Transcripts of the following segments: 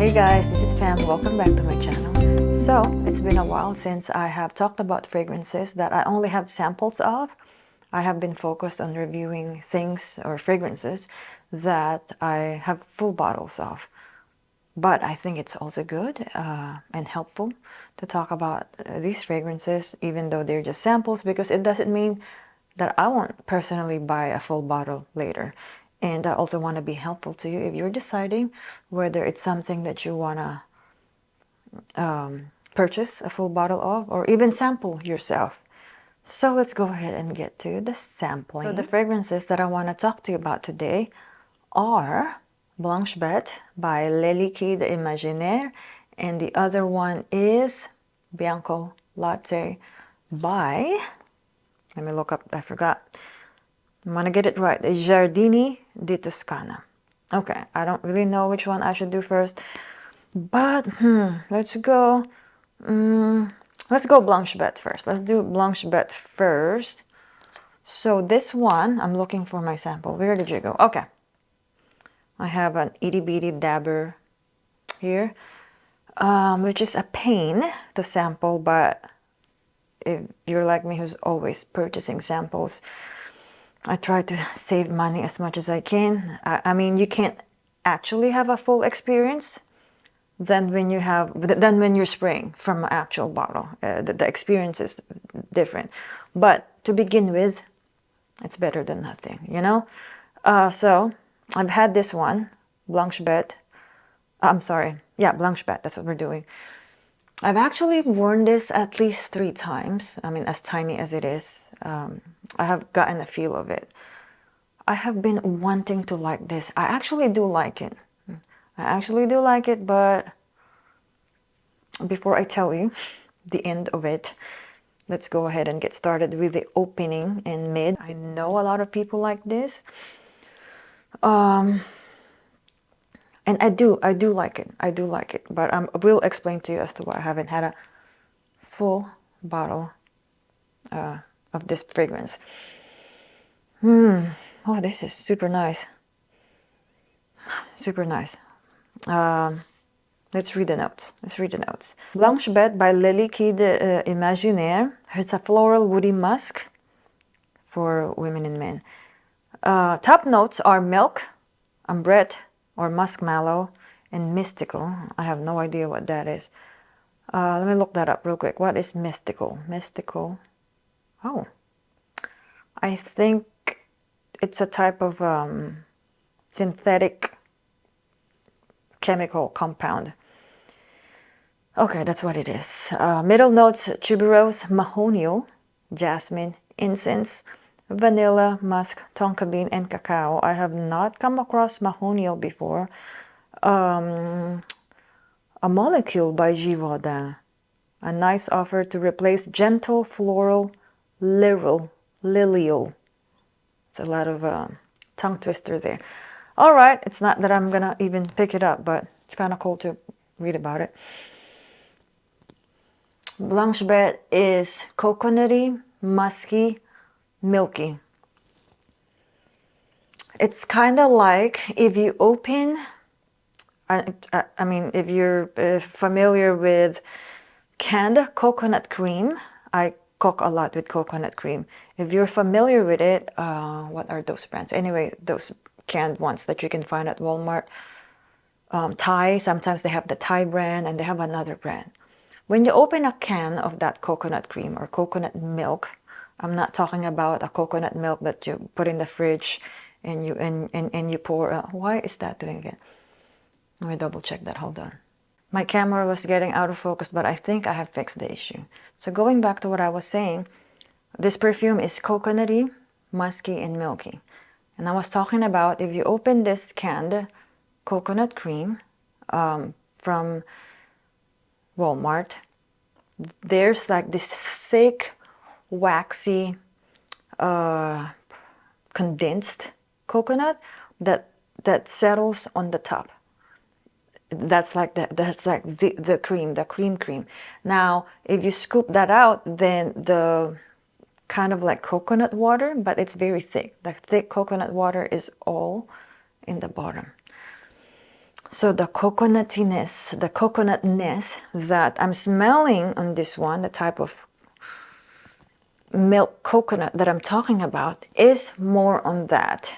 Hey guys, this is Pam. Welcome back to my channel. So, it's been a while since I have talked about fragrances that I only have samples of. I have been focused on reviewing things or fragrances that I have full bottles of. But I think it's also good and helpful to talk about these fragrances, even though they're just samples, because it doesn't mean that I won't personally buy a full bottle later. And I also want to be helpful to you if you're deciding whether it's something that you want to purchase a full bottle of or even sample yourself. So let's go ahead and get to the sampling. So the fragrances that I want to talk to you about today are Blanche Bet by LesLiquides Imaginaires, and the other one is Bianco Latte by, let me look up, I forgot. I'm gonna get it right. Giardini di Toscana. Okay, I don't really know which one I should do first, but let's go. Let's go Blanche Bet first. Let's do Blanche Bet first. So this one, I'm looking for my sample. Where did you go? Okay. I have an itty bitty dabber here, which is a pain to sample, but if you're like me who's always purchasing samples, I try to save money as much as I can. I mean, you can't actually have a full experience than when you're spraying from an actual bottle. The experience is different. But to begin with, it's better than nothing, you know? So I've had this one, Blanche Bet. I'm sorry. Yeah, Blanche Bet, that's what we're doing. I've actually worn this at least 3 times. I mean, as tiny as it is, I have gotten a feel of it. I have been wanting to like this. I actually do like it. But before I tell you the end of it, let's go ahead and get started with the opening and mid. I know a lot of people like this. And I do like it. But I will explain to you as to why I haven't had a full bottle of this fragrance. Oh, this is super nice. Super nice. Let's read the notes. Blanche Bet by LesLiquides Imaginaires. It's a floral woody musk for women and men. Top notes are milk, ambrette or muskmallow, and mystical. I have no idea what that is. Let me look that up real quick. What is mystical? Mystical. Oh, I think it's a type of synthetic chemical compound. Okay, that's what it is. Middle notes: tuberose, mahonial, jasmine, incense, vanilla, musk, tonka bean, and cacao. I have not come across mahonial before. A molecule by Givaudan. A nice offer to replace gentle floral lilial. It's a lot of tongue twister there. All right, it's not that I'm gonna even pick it up, but it's kind of cool to read about it. Blanche Bet is coconutty, musky, milky. It's kind of like if you open, I mean, if you're familiar with canned coconut cream. I cook a lot with coconut cream. If you're familiar with it, what are those brands? Anyway, those canned ones that you can find at Walmart. Thai, sometimes they have the Thai brand and they have another brand. When you open a can of that coconut cream or coconut milk, I'm not talking about a coconut milk that you put in the fridge and you pour. Why is that doing it? Let me double check that. Hold on. My camera was getting out of focus, but I think I have fixed the issue. So going back to what I was saying, this perfume is coconutty, musky, and milky. And I was talking about if you open this canned coconut cream from Walmart, there's like this thick, waxy, condensed coconut that settles on the top. That's like the cream. Now, if you scoop that out, then the kind of like coconut water, but it's very thick. The thick coconut water is all in the bottom. So the coconutiness, the coconutness that I'm smelling on this one, the type of milk coconut that I'm talking about, is more on that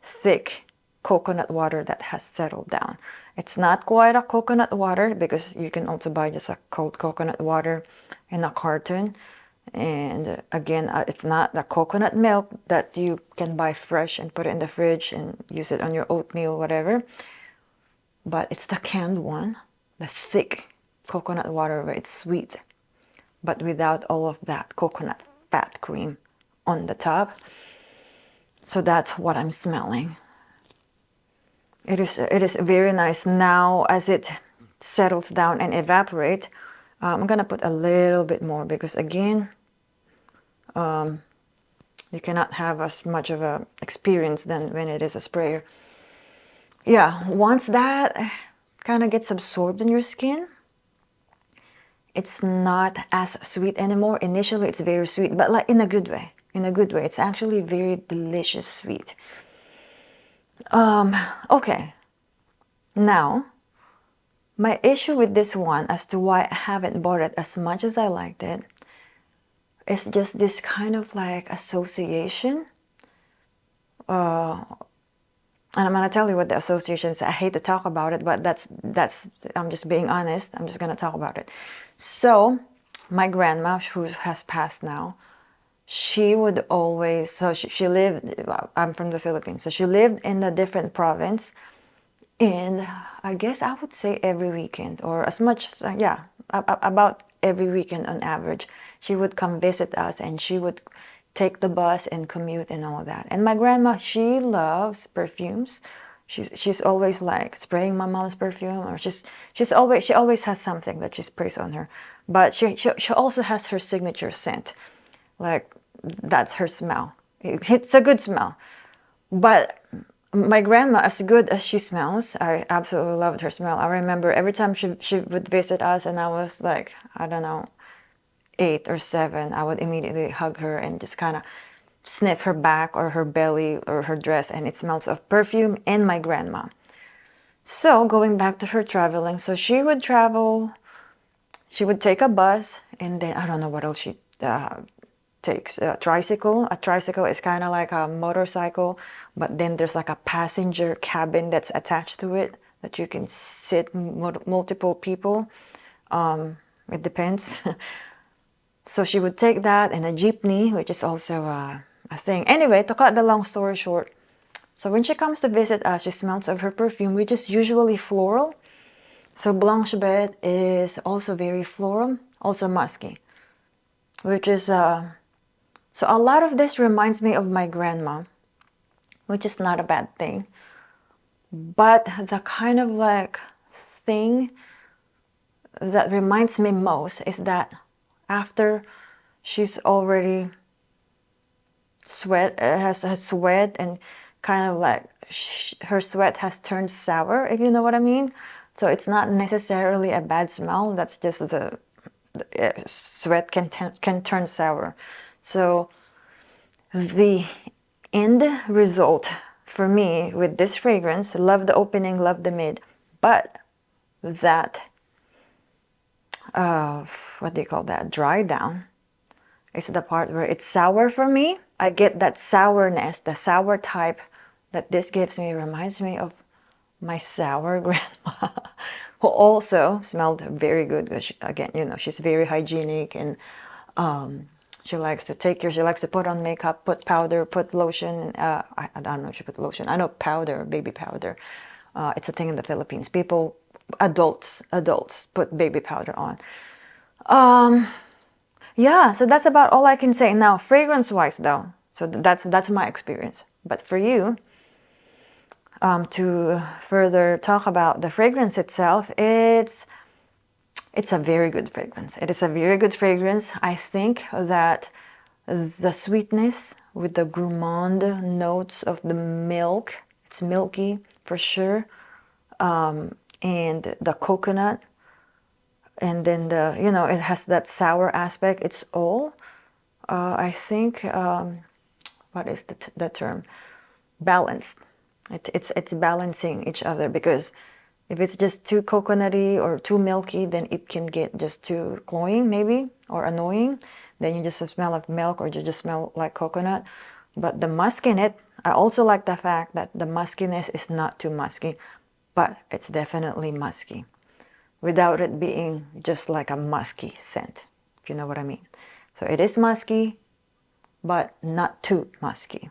thick coconut water that has settled down. It's not quite a coconut water, because you can also buy just a cold coconut water in a carton. And again, it's not the coconut milk that you can buy fresh and put it in the fridge and use it on your oatmeal, whatever. But it's the canned one, the thick coconut water where it's sweet, but without all of that coconut fat cream on the top. So that's what I'm smelling. It is very nice. Now, as it settles down and evaporate, I'm gonna put a little bit more, because again, you cannot have as much of a experience than when it is a sprayer. Yeah, once that kind of gets absorbed in your skin, it's not as sweet anymore. Initially, it's very sweet, but like in a good way. In a good way. It's actually very delicious sweet. Okay. Now, my issue with this one as to why I haven't bought it as much as I liked it is just this kind of like association. And I'm gonna tell you what the association is. I hate to talk about it, but that's I'm just being honest. I'm just gonna talk about it. So my grandma, who has passed now, she would always, so she lived, I'm from the Philippines, so she lived in a different province, and I guess I would say every weekend, or as much, yeah, about every weekend on average, she would come visit us, and she would take the bus and commute and all that. And my grandma, she loves perfumes. She's always like spraying my mom's perfume, or she always has something that she sprays on her. But she also has her signature scent, like that's her smell. It's a good smell. But my grandma, as good as she smells, I absolutely loved her smell. I remember every time she would visit us, and I was like, I don't know, 8 or 7, I would immediately hug her and just kind of sniff her back or her belly or her dress, and it smells of perfume and my grandma. So going back to her traveling, so she would travel, she would take a bus, and then I don't know what else she takes. A tricycle. A tricycle is kind of like a motorcycle, but then there's like a passenger cabin that's attached to it that you can sit multiple people. It depends. So she would take that, and a jeepney, which is also a thing. Anyway, to cut the long story short, so when she comes to visit us, she smells of her perfume, which is usually floral. So Blanche Bet is also very floral, also musky, which is, so a lot of this reminds me of my grandma, which is not a bad thing. But the kind of like thing that reminds me most is that after she's already has sweat, and kind of like her sweat has turned sour, if you know what I mean. So it's not necessarily a bad smell. That's just the sweat can turn sour. So the end result for me with this fragrance, love the opening, love the mid, but that what do you call that, dry down, is the part where it's sour for me. I get that sourness, the sour type that this gives me reminds me of my sour grandma, who also smelled very good. Because again, you know, she's very hygienic, and she likes to take care. She likes to put on makeup, put powder, put lotion. I don't know if she put lotion. I know powder, baby powder. It's a thing in the Philippines. People, adults put baby powder on. Yeah, so that's about all I can say. Now, fragrance-wise though, so that's my experience. But for you, to further talk about the fragrance itself, it's a very good fragrance. It is a very good fragrance. I think that the sweetness with the gourmand notes of the milk, it's milky for sure, and the coconut, and then the, you know, it has that sour aspect. It's all, I think, what is the term? Balanced. It's balancing each other, because If it's just too coconutty or too milky, then it can get just too cloying maybe, or annoying. Then you just smell like milk, or you just smell like coconut. But the musk in it, I also like the fact that the muskiness is not too musky, but it's definitely musky, without it being just like a musky scent, if you know what I mean. So it is musky, but not too musky.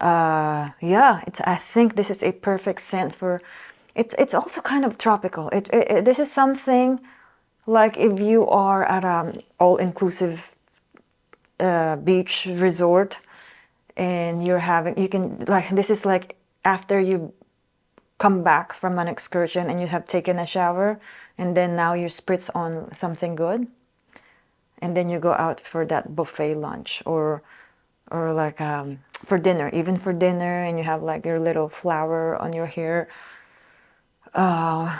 Yeah, I think this is a perfect scent for, it's also kind of tropical. This is something like if you are at an all-inclusive beach resort, and you can, like, this is like after you come back from an excursion and you have taken a shower, and then now you spritz on something good, and then you go out for that buffet lunch, or like for dinner, even for dinner, and you have like your little flower on your hair, and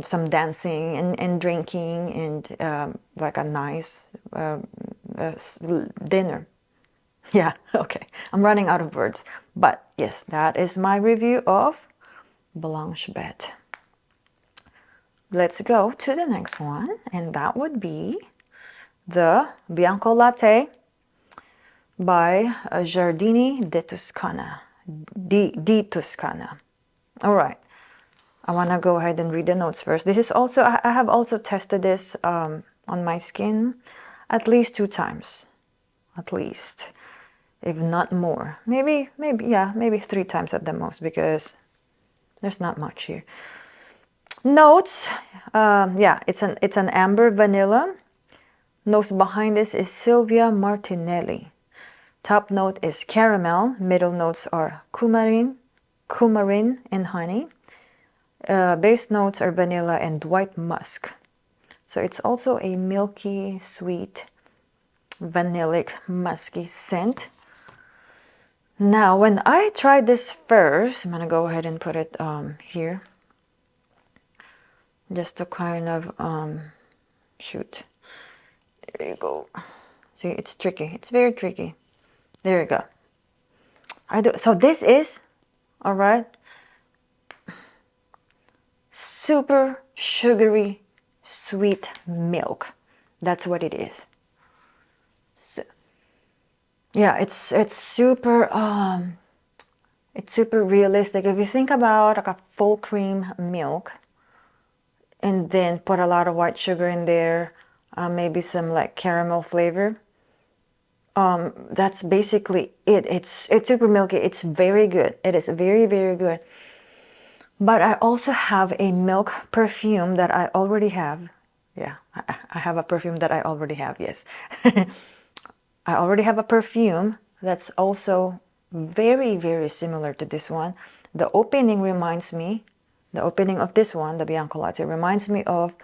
some dancing and drinking, and like a nice dinner. Yeah, okay, I'm running out of words, but yes, that is my review of Blanche Bet. Let's go to the next one, and that would be the Bianco Latte by Giardini di Toscana. Di Toscana. All right. I want to go ahead and read the notes first. This is also, I have also tested this on my skin at least 2 times. At least. If not more. Maybe 3 times at the most, because there's not much here. Notes. Yeah, it's an amber vanilla. Notes behind this is Sylvia Martinelli. Top note is caramel. Middle notes are coumarin, and honey. Base notes are vanilla and white musk. So it's also a milky, sweet, vanillic, musky scent. Now, when I tried this first, I'm going to go ahead and put it here. Just to kind of, shoot. There you go. See, it's tricky. It's very tricky. There you go. So this is, all right, super sugary, sweet milk. That's what it is. So, yeah, it's super realistic. If you think about like a full cream milk, and then put a lot of white sugar in there, maybe some like caramel flavor. That's basically it. It's super milky. It's very good. It is very, very good. But I also have a milk perfume that I already have. Yeah, I have a perfume that I already have, yes. I already have a perfume that's also very, very similar to this one. The opening reminds me, the opening of this one, the Bianco Latte, reminds me of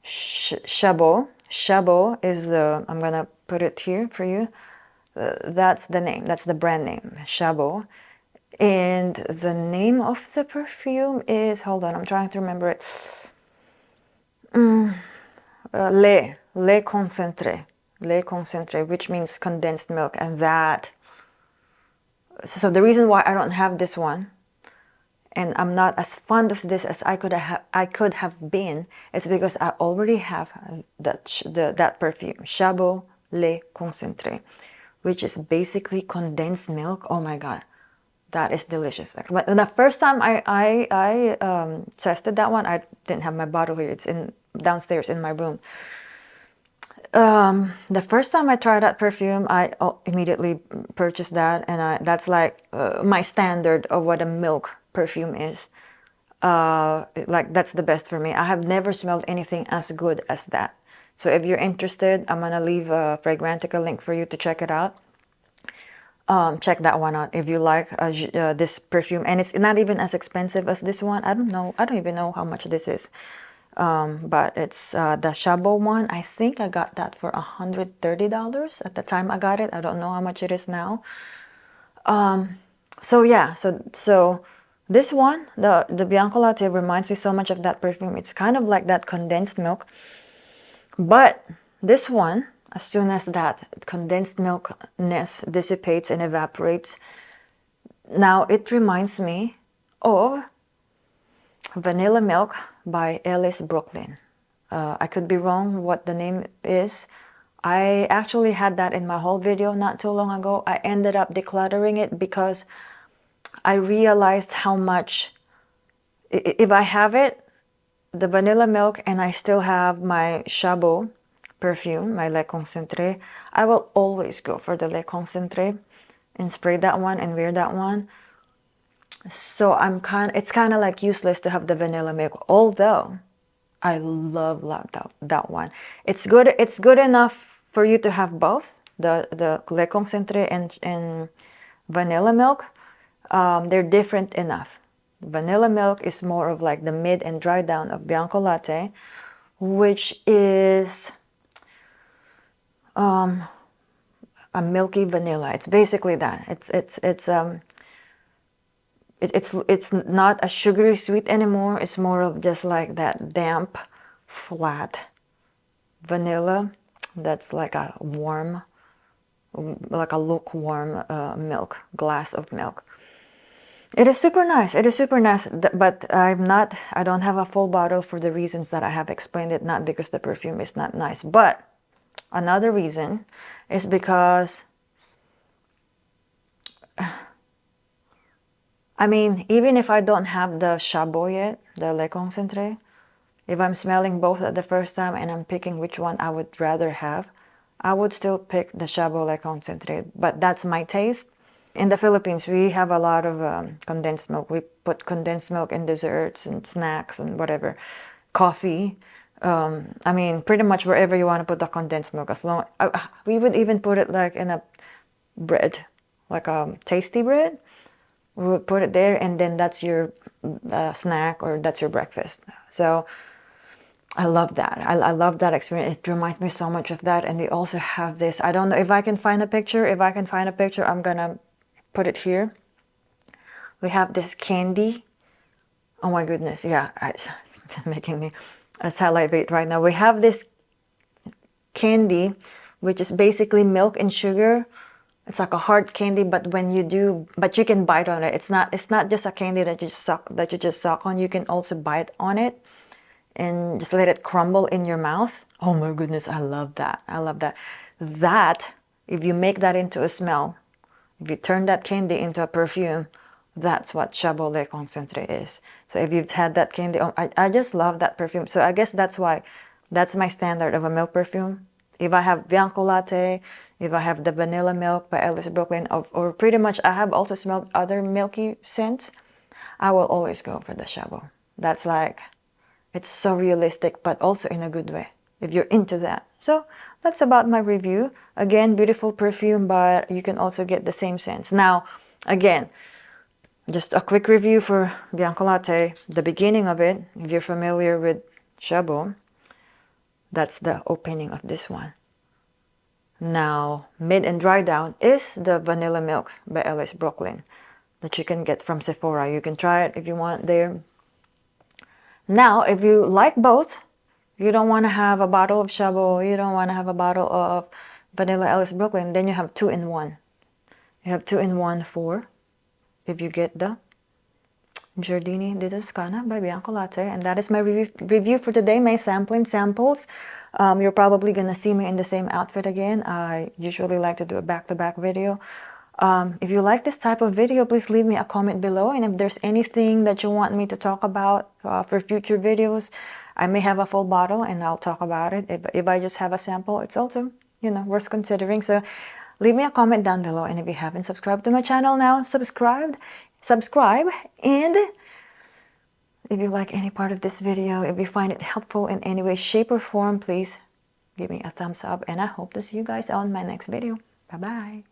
Chabot. Chabot is the, I'm gonna put it here for you. That's the name, that's the brand name, Chabot. And the name of the perfume is, hold on, I'm trying to remember it. Lait concentré, which means condensed milk. And that, so the reason why I don't have this one, and I'm not as fond of this as I could have been, it's because I already have that perfume, Chabot Lait Concentré, which is basically condensed milk. Oh my god, that is delicious. But the first time I tested that one, I didn't have my bottle here. It's downstairs in my room. The first time I tried that perfume, I immediately purchased that, and that's like my standard of what a milk perfume is. Like, that's the best for me. I have never smelled anything as good as that. So if you're interested, I'm gonna leave a Fragrantica link for you to check it out. Check that one out if you like this perfume. And it's not even as expensive as this one. I don't even know how much this is. But it's the Chabot one. I think I got that for $130 at the time I got it. I don't know how much it is now. So yeah, so this one, the Bianco Latte, reminds me so much of that perfume. It's kind of like that condensed milk. But this one, as soon as that condensed milkness dissipates and evaporates, now it reminds me of Vanilla Milk by Alice Brooklyn. I could be wrong what the name is. I actually had that in my whole video not too long ago. I ended up decluttering it because I realized how much, if I have it, the vanilla milk, and I still have my Chabot perfume, my Le Concentré, I will always go for the Le Concentré and spray that one and wear that one. So it's kind of like useless to have the vanilla milk, although I love that one. It's good enough for you to have both the Le Concentré and vanilla milk. They're different enough. Vanilla milk is more of like the mid and dry down of Bianco Latte, which is a milky vanilla. It's basically that. It's not a sugary sweet anymore. It's more of just like that damp, flat vanilla that's like a warm, like a lukewarm glass of milk. It is super nice. It is super nice, but I don't have a full bottle for the reasons that I have explained it, not because the perfume is not nice. But another reason is because, I mean, even if I don't have the Chabot yet, the Le Concentré, if I'm smelling both at the first time and I'm picking which one I would rather have, I would still pick the Chabot Le Concentré. But that's my taste. In the Philippines, we have a lot of condensed milk. We put condensed milk in desserts and snacks and whatever, coffee. I mean, pretty much wherever you want to put the condensed milk. We would even put it like in a bread, like a tasty bread. We would put it there, and then that's your snack or that's your breakfast. So I love that. I love that experience. It reminds me so much of that. And we also have this. I don't know if I can find a picture. If I can find a picture, I'm gonna put it here. We have this candy. Oh my goodness, yeah, it's making me salivate right now. We have this candy, which is basically milk and sugar. It's like a hard candy, but you can bite on it. It's not just a candy that you just suck on. You can also bite on it and just let it crumble in your mouth. Oh my goodness, I love that. I love that. That, if you make that into a smell, if you turn that candy into a perfume, that's what Chabot Le Concentré is. So if you've had that candy, I just love that perfume. So I guess that's my standard of a milk perfume. If I have Bianco Latte, if I have the vanilla milk by Alice Brooklyn, or pretty much I have also smelled other milky scents, I will always go for the Chabot. That's like, it's so realistic, but also in a good way, if you're into that. So that's about my review. Again, beautiful perfume, but you can also get the same scents. Now, again, just a quick review for Bianco Latte. The beginning of it, if you're familiar with Chabot, that's the opening of this one. Now, mid and dry down is the vanilla milk by Alice Brooklyn that you can get from Sephora. You can try it if you want there. Now, if you like both, you don't want to have a bottle of Chabot, you don't want to have a bottle of vanilla Alice Brooklyn, then you have 2-in-1. You have 2-in-1 for, if you get the Giardini di Toscana by Bianco Latte. And that is my review for today, my samples. You're probably going to see me in the same outfit again. I usually like to do a back-to-back video. If you like this type of video, please leave me a comment below. And if there's anything that you want me to talk about for future videos, I may have a full bottle and I'll talk about it. If I just have a sample, it's also, worth considering. So leave me a comment down below. And if you haven't subscribed to my channel now, subscribe. And if you like any part of this video, if you find it helpful in any way, shape, or form, please give me a thumbs up. And I hope to see you guys on my next video. Bye-bye.